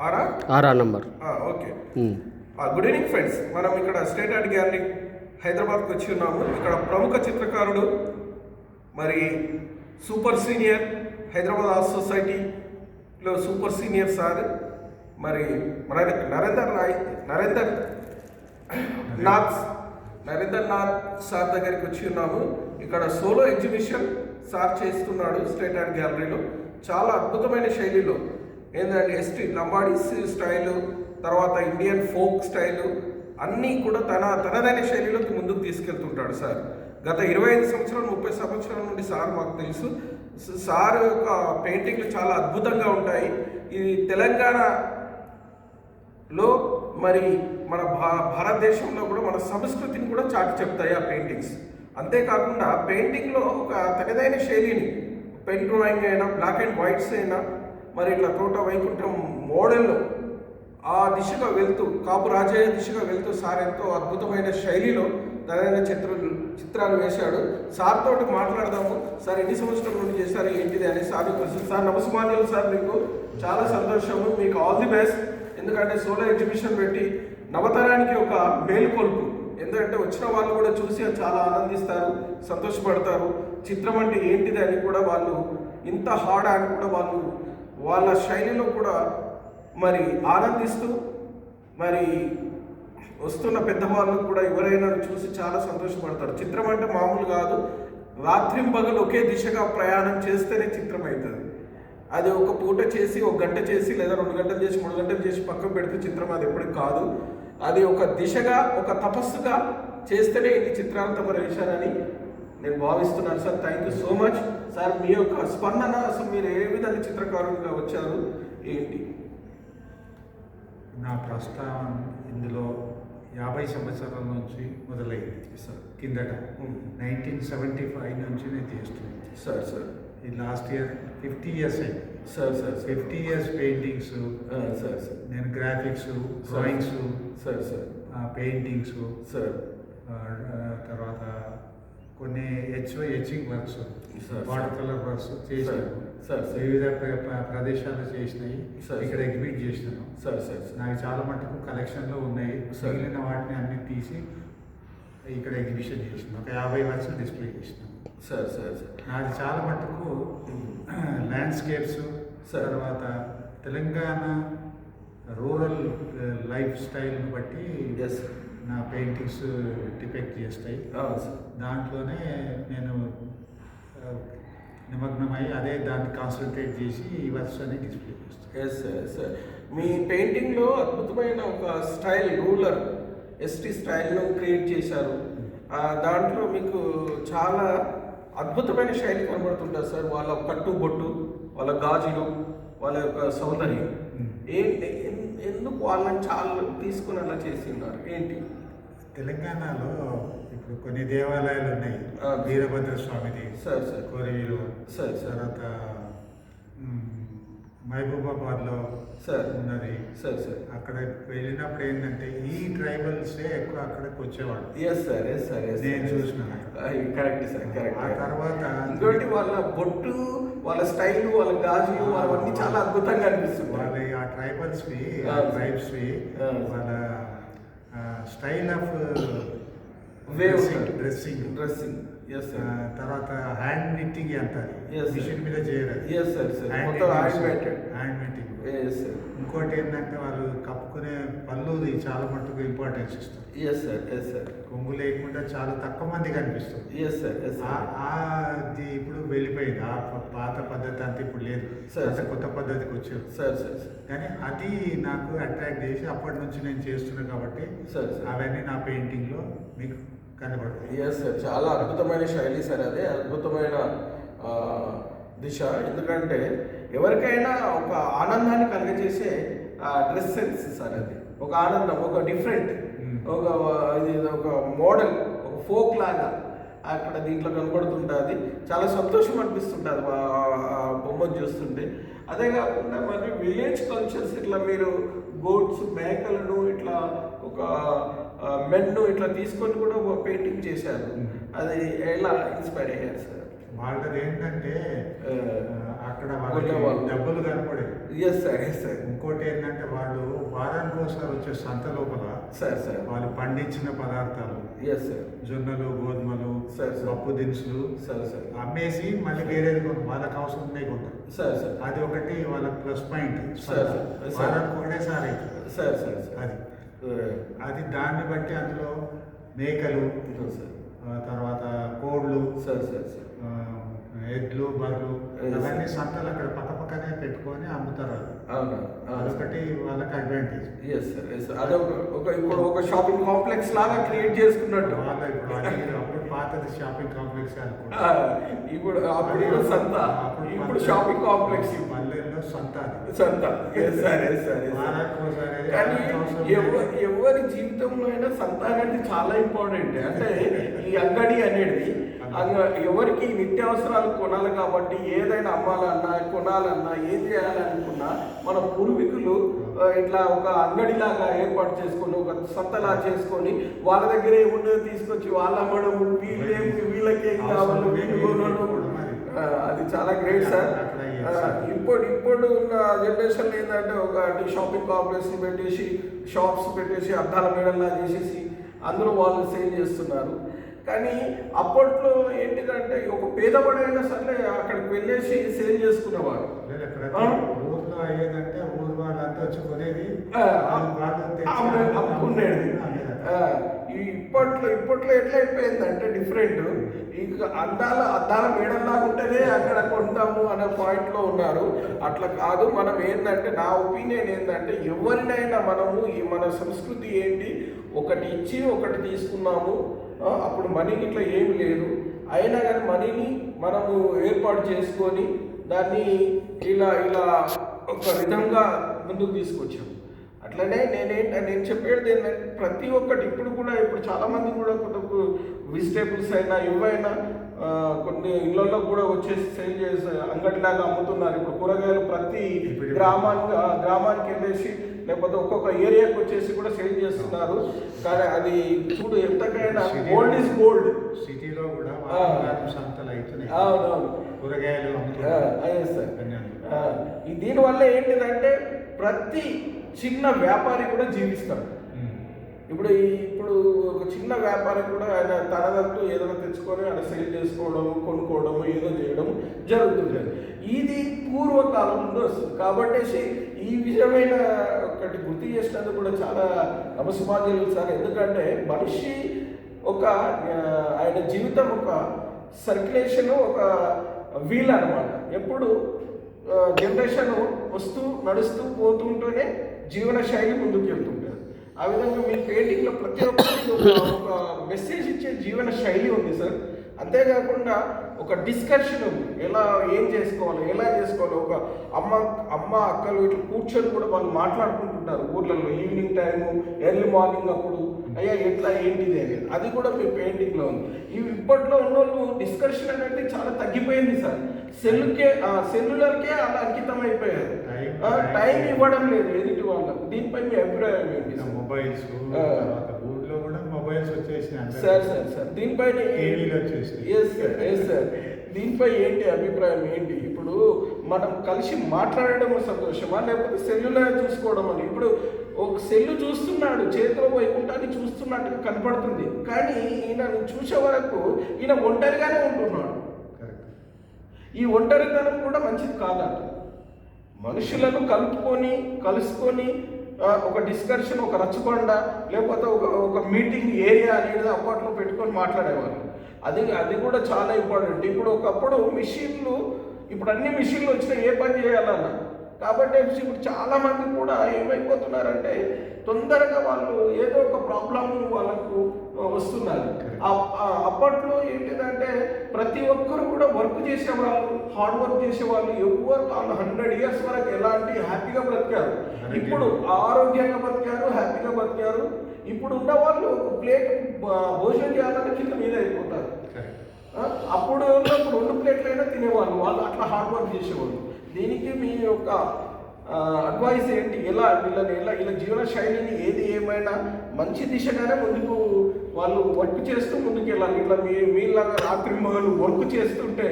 ఆరా number. Okay. Good evening friends, మనం ఇక్కడ state art gallery హైదరాబాద్కి వచ్చి ఉన్నాము. ఇక్కడ ప్రముఖ చిత్రకారుడు, మరి సూపర్ సీనియర్ హైదరాబాద్ ఆర్ట్ సొసైటీలో సూపర్ సీనియర్ సార్ మరి నరేందర్ నాథ్ సార్ దగ్గరికి వచ్చి ఉన్నాము. ఇక్కడ సోలో ఎగ్జిబిషన్ సార్ చేస్తున్నాడు స్టేట్ ఆర్ట్ గ్యాలరీలో. చాలా అద్భుతమైన శైలిలో ఏంటంటే ఎస్టీ లంబాడీస్ స్టైలు, తర్వాత ఇండియన్ ఫోక్ స్టైలు అన్నీ కూడా తనదైన శైలిలోకి ముందుకు తీసుకెళ్తుంటాడు సార్. గత 25 సంవత్సరాలు 30 సంవత్సరాల నుండి సార్ మాకు తెలుసు. సార్ యొక్క పెయింటింగ్లు చాలా అద్భుతంగా ఉంటాయి. ఇది తెలంగాణలో మరి మన భారతదేశంలో కూడా మన సంస్కృతిని కూడా చాటి చెప్తాయి ఆ పెయింటింగ్స్. అంతేకాకుండా పెయింటింగ్లో ఒక తనదైన శైలిని, పెన్ డ్రాయింగ్ అయినా, బ్లాక్ అండ్ వైట్స్ అయినా, మరి ఇట్లా తోట వైకుంఠం మోడల్లో ఆ దిశగా వెళ్తూ, కాపు రాజయ్య దిశగా వెళ్తూ సార్ ఎంతో అద్భుతమైన శైలిలో తనదైన చిత్రాలు వేశాడు. సార్ తోటి మాట్లాడదాము. సార్ ఎన్ని సంవత్సరాల నుండి చేశారు ఏంటిది అని సార్ తెలుసు. సార్ నమస్మాన్యులు సార్, మీకు చాలా సంతోషము, మీకు ఆల్ ది బెస్ట్. ఎందుకంటే సోలో ఎగ్జిబిషన్ పెట్టి నవతరానికి ఒక మేలుకొల్పు. ఎందుకంటే వచ్చిన వాళ్ళు కూడా చూసి చాలా ఆనందిస్తారు, సంతోషపడతారు. చిత్రం అంటే ఏంటిది అని కూడా వాళ్ళు, ఇంత హార్డ్ అని కూడా వాళ్ళు వాళ్ళ శైలిలో కూడా మరి ఆనందిస్తూ, మరి వస్తున్న పెద్దవాళ్ళు కూడా ఎవరైనా చూసి చాలా సంతోషపడతారు. చిత్రం అంటే మామూలు కాదు, రాత్రింబగలు ఒకే దిశగా ప్రయాణం చేస్తేనే చిత్రం అవుతుంది. అది ఒక పూట చేసి, ఒక గంట చేసి, లేదా 2 గంటలు చేసి, 3 గంటలు చేసి పక్కకు పెడితే చిత్రం అది ఎప్పటికి కాదు. అది ఒక దిశగా, ఒక తపస్సుగా చేస్తేనే ఇన్ని చిత్రాలు తమ వేశారని నేను భావిస్తున్నాను sir. Thank you so much sir. మీ యొక్క స్పందన, అసలు మీరు ఏ విధంగా చిత్రకారులుగా వచ్చారు ఏంటి? నా ప్రస్థానం ఇందులో 50 సంవత్సరాల నుంచి మొదలైంది సార్. కిందట 1975 నుంచి నేను చేస్తున్నాను సార్. ఈ లాస్ట్ ఇయర్ 50 ఇయర్స్ అయింది సార్. 50 years paintings sir. నేను గ్రాఫిక్స్, డ్రాయింగ్స్, పెయింటింగ్స్, తర్వాత కొన్ని hatching works, water colour works చేశాను. వివిధ ప్రదేశాలు చేసినాయి, ఇక్కడ ఎగ్జిబిట్ చేసినాను. నాకు చాలా మటుకు కలెక్షన్లో ఉన్నాయి. మిగిలిన వాటిని అన్ని తీసి ఇక్కడ ఎగ్జిబిషన్ చేసినాను. ఒక 50 వర్క్స్ డిస్ప్లే చేసినాను. నాది చాలా మటుకు ల్యాండ్స్కేప్స్, తర్వాత తెలంగాణ రూరల్ లైఫ్ స్టైల్ని బట్టి నా పెయింటింగ్స్ డిపెక్ట్ చేస్తాయి. దాంట్లోనే నేను నిమగ్నమై దాన్ని కాన్సన్ట్రేట్ చేసి ఈ వర్క్స్ అన్ని డిస్ప్లే చేస్తాను. సార్, మీ పెయింటింగ్లో అద్భుతమైన ఒక స్టైల్, రూరల్ ఎస్టీ స్టైల్ను క్రియేట్ చేశారు. దాంట్లో మీకు చాలా అద్భుతమైన శైలి కనబడుతుంటుంది సార్. వాళ్ళ కట్టుబొట్టు, వాళ్ళ గాజులు, వాళ్ళ యొక్క సౌందర్యం ఏంటి, ఎందుకు వాళ్ళని చాలా తీసుకుని అలా చేసి ఉన్నారు ఏంటి? తెలంగాణలో ఇప్పుడు కొన్ని దేవాలయాలు ఉన్నాయి. వీరభద్ర స్వామిది కోరిలో, తర్వాత మహబూబాబాద్లో ఉన్నది. అక్కడ వెళ్ళినప్పుడు ఏంటంటే ఈ ట్రైబల్సే ఎక్కువ అక్కడికి వచ్చేవాడు. నేను చూసిన. Correct sir, correct. ఆ తర్వాత ఇంకోటి వాళ్ళ బొట్టు, వాళ్ళ స్టైల్, వాళ్ళ గాజులు, అవన్నీ చాలా అద్భుతంగా అనిపిస్తుంది. వాళ్ళ ఆ ట్రైబల్స్వి, ట్రైబ్స్వి వాళ్ళ స్టైల్ ఆఫ్ డ్రెస్సింగ్, తర్వాత హ్యాండ్ నిట్టింగ్ అంటారు, మిషన్ మీద చేయరు. Hand meeting. ఇంకోటి ఏంటంటే వాళ్ళు కప్పుకునే పళ్ళుది చాలా మట్టుకు ఇంపార్టెన్స్ ఇస్తారు. కొంగు లేకుండా చాలా తక్కువ మంది కనిపిస్తుంది. అది ఇప్పుడు వెళ్ళిపోయింది. ఆ పాత పద్ధతి అంతా ఇప్పుడు లేదు, కొత్త పద్ధతికి వచ్చారు. కానీ అది నాకు అట్రాక్ట్ చేసి అప్పటి నుంచి నేను చేస్తున్నాను కాబట్టి అవన్నీ నా పెయింటింగ్లో మీకు కనబడుతుంది. సార్, చాలా అద్భుతమైన శైలి సార్. అదే అద్భుతమైన దిశ. ఎందుకంటే ఎవరికైనా ఒక ఆనందాన్ని కలిగజేసే డ్రెస్ సెన్స్ సార్. అది ఒక ఆనందం, ఒక డిఫరెంట్, ఇది ఒక మోడల్, ఒక ఫోక్ లాగా అక్కడ దీంట్లో కనబడుతుంటుంది. చాలా సంతోషం అనిపిస్తుంటుంది బొమ్మను చూస్తుంటే. అదే కాకుండా మరి విలేజ్ కల్చర్స్, ఇట్లా మీరు గోడ్స్, మేకలను, ఇట్లా ఒక మెన్ను ఇట్లా తీసుకొని కూడా పెయింటింగ్ చేశారు. అది ఎలా ఇన్స్పైర్ అయ్యారు సార్? వాళ్ళది ఏంటంటే అక్కడ కొనే వాళ్ళకి వాళ్ళు. డబ్బులు కనపడేవి. Yes sir, yes sir. ఇంకోటి ఏంటంటే వాళ్ళు వారానికి ఒకసారి వచ్చే సంత లోపల సార్ వాళ్ళు పండించిన పదార్థాలు, ఎస్ సార్. జొన్నలు, గోధుమలు, సార్. పప్పు దినుసులు సార్ అమ్మేసి మళ్ళీ వేరేది వాళ్ళకి అవసరం ఉన్నాయి కొంటారు. సార్. అది ఒకటి వాళ్ళకి ప్లస్ పాయింట్. సార్. వారానికి ఒకటేసారి అవుతుంది. సార్. అది అది దాన్ని బట్టి అందులో మేకలు, సార్. తర్వాత కోళ్ళు, సార్. ఆ, ఎడ్లు, బర్రెలు Yes. అవన్నీ సంతలు అక్కడ పక్కనే పెట్టుకొని అమ్ముతారు. అవునా? అదొకటి వాళ్ళకి advantage. Yes sir, yes sir. అదే ఇప్పుడు ఒక షాపింగ్ కాంప్లెక్స్ లాగా క్రియేట్ చేసుకున్నట్టు. వాళ్ళ ఇప్పుడు అప్పుడు పాతది షాపింగ్ కాంప్లెక్స్ అనుకుంటా. ఇప్పుడు అప్పుడు సంత, ఇప్పుడు షాపింగ్ కాంప్లెక్స్. పల్లెల్లో సంత అది. సంత. Yes sir, yes sir. వారానికి ఒకసారి కానీ అవసరం ఎవరి జీవితంలో అయినా సంత అనేది చాలా ఇంపార్టెంట్. అంటే ఈ అంగడి అనేది ఎవరికి నిత్యావసరాలు కొనాలి కాబట్టి ఏదైనా అమ్మాలన్నా కొనాలన్నా ఏం చేయాలనుకున్నా మన పూర్వీకులు ఇట్లా ఒక అంగడిలాగా ఏర్పాటు చేసుకొని ఒక సంతలా చేసుకొని వాళ్ళ దగ్గర ఏమున్నదో తీసుకొచ్చి వాళ్ళ అమ్మడం, వీళ్ళకేం కావాలి వీళ్ళు కొనడం. అది చాలా గ్రేట్ సార్. ఇప్పుడు ఉన్న జనరేషన్ ఏంటంటే ఒక షాపింగ్ కాంప్లెక్స్ పెట్టేసి, షాప్స్ పెట్టేసి, అద్దాల మేడల్లా చేసేసి అందులో వాళ్ళు సేల్ చేస్తున్నారు. కానీ అప్పట్లో ఏంటిదంటే ఒక పేదవాడైనా సరే అక్కడికి వెళ్ళేసి సేల్ చేసుకునేవాడు. ఊర్లో అయ్యేదంటే ఊరు వాళ్ళంతా వచ్చి కొనేది, అమ్ముకునేది. ఇప్పట్లో ఎట్లా అయిపోయిందంటే డిఫరెంట్. ఇంకా అద్దాల మేడల్లాగా ఉంటేనే అక్కడ కొంటాము అనే పాయింట్లో ఉన్నారు. అట్లా కాదు. మనం ఏంటంటే నా ఒపీనియన్ ఏంటంటే ఎవరినైనా మనము మన సంస్కృతి ఏంటి, ఒకటి ఇచ్చి ఒకటి తీసుకున్నాము. అప్పుడు మనీకి ఇట్లా ఏమి లేదు. అయినా కానీ మనీని మనము ఏర్పాటు చేసుకొని దాన్ని ఇలా ఒక విధంగా ముందుకు తీసుకొచ్చాము. అట్లనే నేను చెప్పేది ఏంటంటే ప్రతి ఒక్కటి ఇప్పుడు చాలామంది కూడా కొంత వెజిటేబుల్స్ అయినా ఇవైనా కొన్ని ఇళ్ళల్లో కూడా వచ్చేసి సేల్ చేసి అంగడిలాగా అమ్ముతున్నారు. ఇప్పుడు కూరగాయలు ప్రతి గ్రామానికి వెళ్ళేసి లేకపోతే ఒక్కొక్క ఏరియాకి వచ్చేసి కూడా సేల్ చేస్తున్నారు. కానీ అది చూడు ఎంతకైనా గోల్డ్ ఈజ్ గోల్డ్. సిటీలో కూడా సంతలు అవుతున్నాయి. అవునవును, కూరగాయలు అదే సార్. దీనివల్ల ఏంటిదంటే ప్రతి చిన్న వ్యాపారి కూడా జీవిస్తాడు. ఇప్పుడు ఒక చిన్న వ్యాపారి కూడా ఆయన తనదంటూ ఏదైనా తెచ్చుకొని ఆయన సేల్ చేసుకోవడం, కొనుక్కోవడం, ఏదో చేయడం జరుగుతుంటుంది. ఇది పూర్వకాలం నుండి వస్తుంది. కాబట్టి ఈ విధమైన ఒకటి గుర్తు చేసినందుకు కూడా చాలా నమస్కారాలు సార్. ఎందుకంటే మనిషి ఆయన జీవితం ఒక సర్క్యులేషన్, ఒక వీల్ అన్నమాట. ఎప్పుడు జనరేషన్ నడుస్తూ పోతుంటేనే జీవన శైలి ముందుకు వెళ్తుంటుంది. ఆ విధంగా మీ పెయింటింగ్లో ప్రతి ఒక్కరికి ఒక మెసేజ్ ఇచ్చే జీవన శైలి ఉంది సార్. అంతేకాకుండా ఒక డిస్కషన్ ఉంది, ఏం చేసుకోవాలి. ఒక అమ్మ అక్కలు ఇట్లా కూర్చొని కూడా వాళ్ళు మాట్లాడుకుంటుంటారు ఊర్లలో ఈవినింగ్ టైము, ఎర్లీ మార్నింగ్ అప్పుడు అయ్యా ఎట్లా ఏంటిది అనేది. అది కూడా మీ పెయింటింగ్లో ఉంది. ఇప్పట్లో ఉన్న వాళ్ళు డిస్కషన్ అనేది చాలా తగ్గిపోయింది సార్. సెల్యులర్కే అలా అంకితం అయిపోయారు. టైం ఇవ్వడం లేదు ఎదుటి వాళ్ళకు. దీనిపై మీ అభిప్రాయం ఏంటి? మొబైల్స్ ఊళ్ళో కూడా మొబైల్స్ వచ్చేసినాయి సార్. దీనిపై దీనిపై ఏంటి అభిప్రాయం ఏంటి? ఇప్పుడు మనం కలిసి మాట్లాడడం సంతోషమా, లేకపోతే సెల్యులర్ చూసుకోవడం అని? ఇప్పుడు ఒక సెల్లు చూస్తున్నాడు, చేతిలో వైకుంఠాన్ని చూస్తున్నట్టుగా కనపడుతుంది. కానీ ఈయన చూసే వరకు ఈయన ఒంటరిగానే ఉంటున్నాడు. ఈ ఒంటరితనం కూడా మంచిది కాదంట. మనుషులను కలుసుకొని ఒక డిస్కషన్, ఒక రచ్చకొండ, లేకపోతే ఒక మీటింగ్ ఏరియా అనేది అప్పట్లో పెట్టుకొని మాట్లాడేవాళ్ళు. అది కూడా చాలా ఇంపార్టెంట్. ఒకప్పుడు మిషన్లు, ఇప్పుడు అన్ని మిషన్లు వచ్చినాయి ఏ పని చేయాలన్నా. కాబట్టి ఇప్పుడు చాలామంది కూడా ఏమైపోతున్నారంటే తొందరగా వాళ్ళు ఏదో ఒక ప్రాబ్లం వాళ్ళకు వస్తున్నారు. అప్పట్లో ఏంటిదంటే ప్రతి ఒక్కరు కూడా వర్క్ చేసేవాళ్ళు, హార్డ్ వర్క్ చేసేవాళ్ళు. ఎవరు వాళ్ళు 100 years వరకు ఎలాంటి హ్యాపీగా బ్రతికారు. ఇప్పుడు ఆరోగ్యంగా బ్రతికారు, హ్యాపీగా బ్రతికారు. ఇప్పుడు ఉన్న వాళ్ళు ఒక ప్లేట్ భోజనం చేయాలంటే కింద మీద అయిపోతారు. అప్పుడు 2 ప్లేట్లైనా తినేవాళ్ళు. వాళ్ళు అట్లా హార్డ్ వర్క్ చేసేవాళ్ళు. దీనికి మీ యొక్క అడ్వైస్ ఏంటి? ఇలా జీవన శైలిని ఏమైనా మంచి దిశగానే ముందుకు వాళ్ళు వర్క్ చేస్తూ ముందుకు వెళ్ళాలి. ఇట్లా మీలాగా రాత్రి మొదలు వర్క్ చేస్తుంటే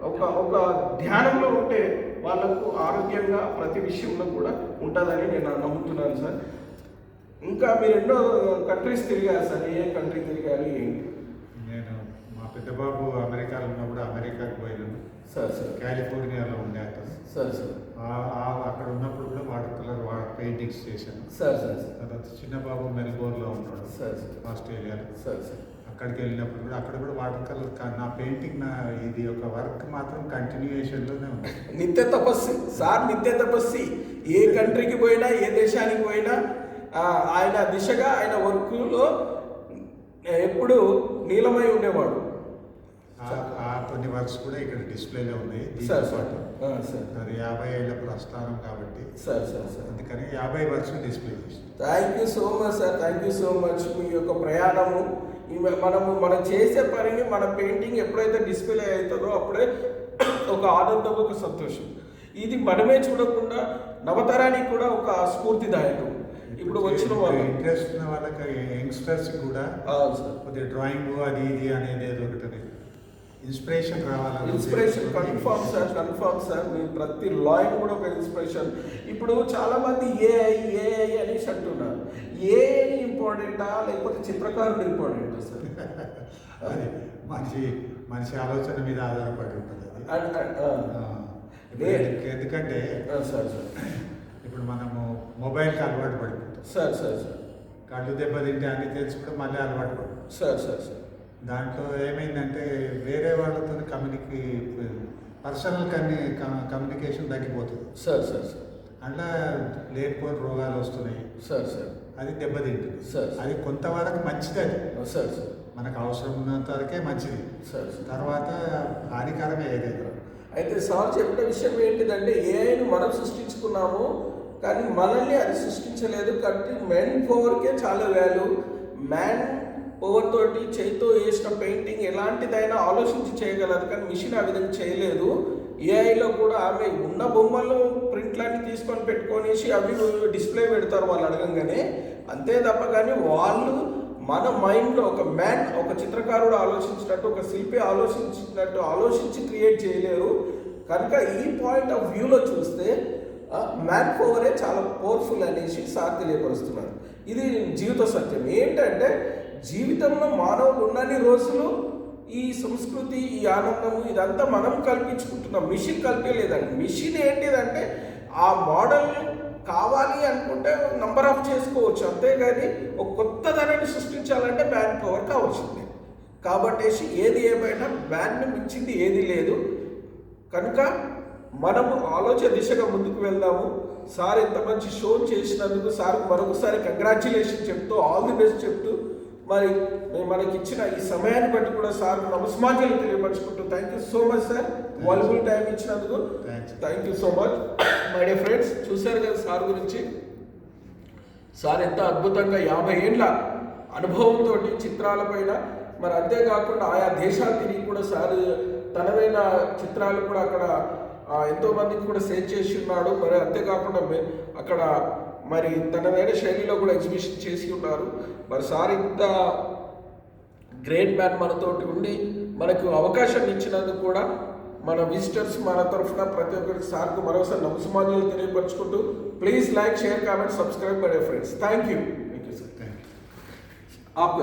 ఒక ధ్యానంలో ఉంటే వాళ్ళకు ఆరోగ్యంగా ప్రతి విషయంలో కూడా ఉంటుందని నేను నమ్ముతున్నాను సార్. ఇంకా మీరు ఎన్నో కంట్రీస్ తిరిగారు సార్, ఏ కంట్రీ తిరిగారు ఏంటి? నేను మా పెద్ద బాబు అమెరికాలో ఉన్నప్పుడు అమెరికాకు పోయినాను సార్. కాలిఫోర్నియాలో ఉండే అతను. సార్. అక్కడ ఉన్నప్పుడు కూడా వాటర్ కలర్ పెయింటింగ్స్ చేశాను. సార్. తర్వాత చిన్న బాబు మెల్బోర్న్లో ఉన్నాడు, సార్. ఆస్ట్రేలియాలో. సార్. అక్కడికి వెళ్ళినప్పుడు కూడా అక్కడ కూడా వాటర్ కలర్ నా పెయింటింగ్ ఇది ఒక వర్క్ మాత్రం కంటిన్యూయేషన్లోనే ఉంది. నిత్య తపస్సు సార్, నిత్య తపస్సు. ఏ కంట్రీకి పోయినా, ఏ దేశానికి పోయినా ఆయన దిశగా ఆయన వర్క్లో ఎప్పుడు నీలమై ఉండేవాడు. కొన్ని వర్క్స్ కూడా ఇక్కడ డిస్ప్లేలో ఉన్నాయి. సార్. అది 50 ఏళ్ళ ప్రస్థానం కాబట్టి సార్. అందుకని 50 వర్క్స్ డిస్ప్లే చేస్తాం. Thank you so much sir, thank you so much. మీ యొక్క ప్రయాణము, మనం చేసే పనిని మన పెయింటింగ్ ఎప్పుడైతే డిస్ప్లే అవుతుందో అప్పుడే ఒక ఆనందం, ఒక సంతోషం. ఇది మనమే చూడకుండా నవతరానికి కూడా ఒక స్ఫూర్తిదాయకం. ఇప్పుడు వచ్చిన వాళ్ళు ఇంట్రెస్ట్ ఉన్న వాళ్ళకి, యంగ్స్టర్స్ కూడా కొద్దిగా డ్రాయింగ్ అది ఇది అనేది ఏదో ఒకటి ఇన్స్పిరేషన్ రావాలి. Inspiration confirm sir. మీ ప్రతి లాయిన్ కూడా ఒక ఇన్స్పిరేషన్. ఇప్పుడు చాలా మంది ఏఐ అనేసి అంటున్నారు. ఏఐ ఇంపార్టెంటా లేకపోతే చిత్రకారుడు ఇంపార్టెంటా సార్? అది మనిషి ఆలోచన మీద ఆధారపడి ఉంటుంది అది. ఎందుకంటే సార్ ఇప్పుడు మనము మొబైల్కి అలవాటు పడిపోతాం సార్. కళ్ళు దెబ్బతింటే అన్ని తెలిసి కూడా మళ్ళీ అలవాటు పడుతుంది సార్. దాంట్లో ఏమైందంటే వేరే వాళ్ళతో పర్సనల్ కమ్యూనికేషన్ తగ్గిపోతుంది సార్. అట్లా లేనిపోయిన రోగాలు వస్తున్నాయి సార్. అది దెబ్బతింటుంది సార్. అది కొంతవరకు మంచిది, అది సార్. మనకు అవసరం ఉన్నంత వరకే మంచిది. సార్. తర్వాత హానికరమే ఏదైనా. అయితే సార్ చెప్పిన విషయం ఏంటిదంటే, ఏఐను మనం సృష్టించుకున్నాము కానీ మనల్ని అది సృష్టించలేదు. కాబట్టి మ్యాన్ పవర్కే చాలా వాల్యూ. మ్యాన్ పవర్ తోటి చేతితో వేసిన పెయింటింగ్ ఎలాంటిదైనా ఆలోచించి చేయగలదు, కానీ మిషన్ ఆ విధంగా చేయలేదు. ఏఐలో కూడా ఆమె ఉన్న బొమ్మలు ప్రింట్లన్నీ తీసుకొని పెట్టుకొనేసి అవి డిస్ప్లే పెడతారు వాళ్ళు అడగంగానే, అంతే తప్ప కానీ వాళ్ళు మన మైండ్లో ఒక చిత్రకారుడు ఆలోచించినట్టు, ఒక శిల్పి ఆలోచించినట్టు ఆలోచించి క్రియేట్ చేయలేరు. కనుక ఈ పాయింట్ ఆఫ్ వ్యూలో చూస్తే మ్యాన్ పవరే చాలా పవర్ఫుల్ అనేసి సార్ తెలియపరుస్తున్నారు. ఇది జీవిత సత్యం. ఏంటంటే జీవితంలో మానవులు ఉన్నన్ని రోజులు ఈ సంస్కృతి, ఈ ఆనందము ఇదంతా మనం కల్పించుకుంటున్నాం, మిషన్ కల్పించలేదండి. మిషన్ ఏంటిదంటే ఆ మోడల్ కావాలి అనుకుంటే నంబర్ ఆఫ్ చేసుకోవచ్చు, అంతేగాని ఒక కొత్తదనాన్ని సృష్టించాలంటే మ్యాన్ పవర్ కావాల్సిందే. కాబట్టి ఏది ఏమైనా మ్యాన్ని మించింది ఏది లేదు. కనుక మనము ఆలోచన దిశగా ముందుకు వెళ్దాము. సార్ ఎంత మంచి షో చేసినందుకు సార్ మరొకసారి కంగ్రాచ్యులేషన్ చెప్తూ, ఆల్ ది బెస్ట్ చెప్తూ, మరి మనకి ఇచ్చిన ఈ సమయాన్ని బట్టి కూడా సార్ నమస్మాంజలి తెలియపరచుకుంటూ thank you so much sir, valuable time ఇచ్చినందుకు thank you so much. My dear friends, చూశారు కదా సార్ గురించి. సార్ ఎంత అద్భుతంగా 50 ఏళ్ళ అనుభవంతో చిత్రాలపైన, మరి అంతేకాకుండా ఆయా దేశాలు తిరిగి కూడా సార్ తనదైన చిత్రాలు కూడా అక్కడ ఎంతో మందికి కూడా సేల్ చేసి ఉన్నాడు. మరి అంతేకాకుండా అక్కడ మరి తనదైన శైలిలో కూడా ఎగ్జిబిషన్ చేసి ఉన్నారు. మరి సార్ ఇంత గ్రేట్ మ్యాన్ మనతోటి ఉండి మనకు అవకాశం ఇచ్చినందుకు కూడా మన విజిటర్స్ మన తరఫున ప్రతి ఒక్కరికి సార్కు మరోసారి నమస్మాంజలి తెలియపరచుకుంటూ, please like, share, comment, subscribe my dear friends. Thank you sir. Thank you. आप